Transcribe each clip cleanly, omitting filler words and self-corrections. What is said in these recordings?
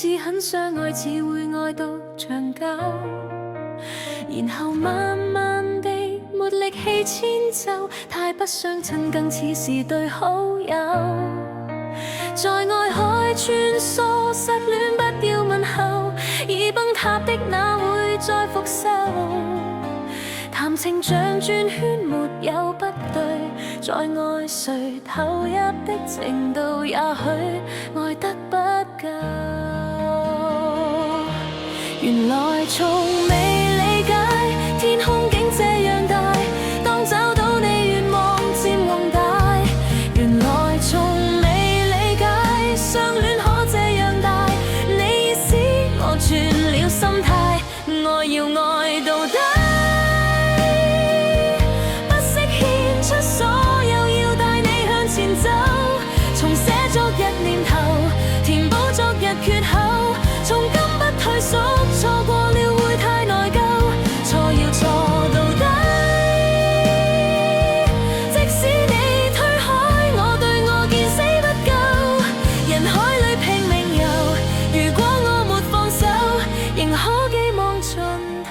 似很相愛，似會愛到長久，然後慢慢地沒力氣遷就，太不相襯，更似是對好友。在愛海穿梭，失戀不要問候，已崩塌的哪會再復修？談情像轉圈，沒有不對，在愛誰投入的程度，也許愛得不夠。原來從未理解，天空竟這樣大，當找到你願望漸宏大。原來從未理解，相戀可這樣大，你已使我轉了心態，我要愛到底。缺口，從今不退縮，錯過了會太內疚，錯要錯到底。即使你推開我，對我見死不救，人海裏拼命游，如果我沒放手，仍可寄望盡頭。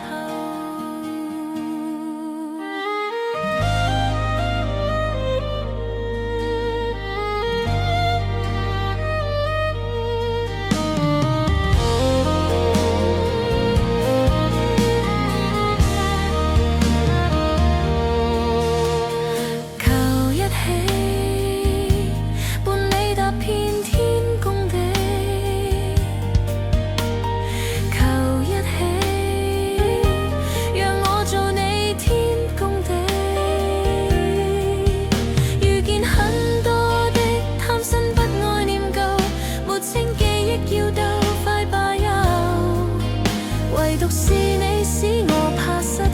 是你使我怕失去，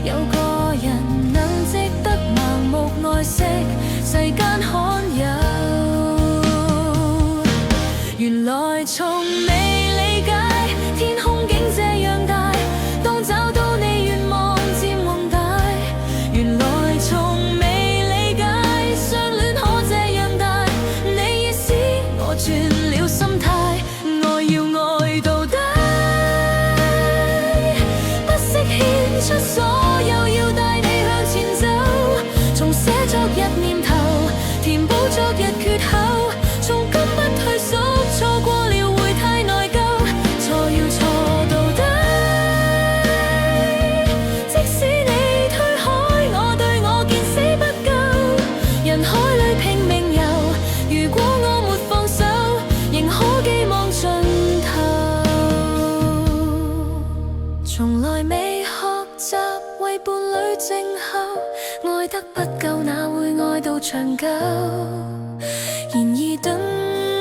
有個人能值得盲目愛惜，世間罕有。原來從未理解，天空竟這樣大，當找到你願望漸宏大。原來從未理解，相戀可這樣大，你已使我轉了心態，我要愛到底。出所有要帶你向前走，重寫昨日念頭，填補昨日缺口，從今不退縮，錯過了會太內疚，錯要錯到底。即使你推開我，對我見死不救，人海裏拼命游，如果我沒放手，仍可寄望盡頭。從來未為伴侶靜候，愛得不夠，哪會愛到長久？然而等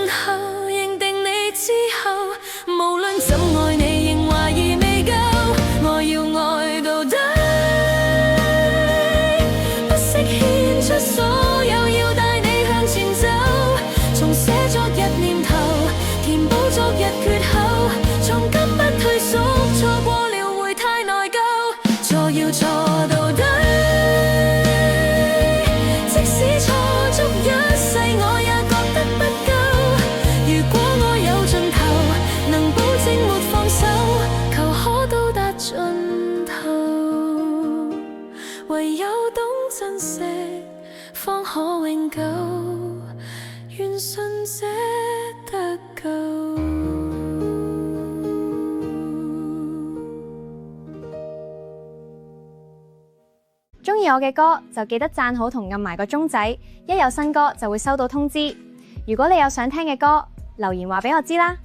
候認定你之後，無論怎愛你，仍懷疑未夠。我要愛到底，不惜獻出所有，要帶你向前走，重寫昨日念頭，填補昨日缺口，從今不退縮，錯過了會太內疚。錯要錯到底，即使錯足一世，我也覺得不夠。如果我有盡頭，能保證沒放手，求可到達盡頭。唯有懂珍惜，方可永久。願信這得夠。鍾意我嘅歌就記得讚好同撳埋個鐘仔，一有新歌就會收到通知。如果你有想聽嘅歌，留言話俾我知啦。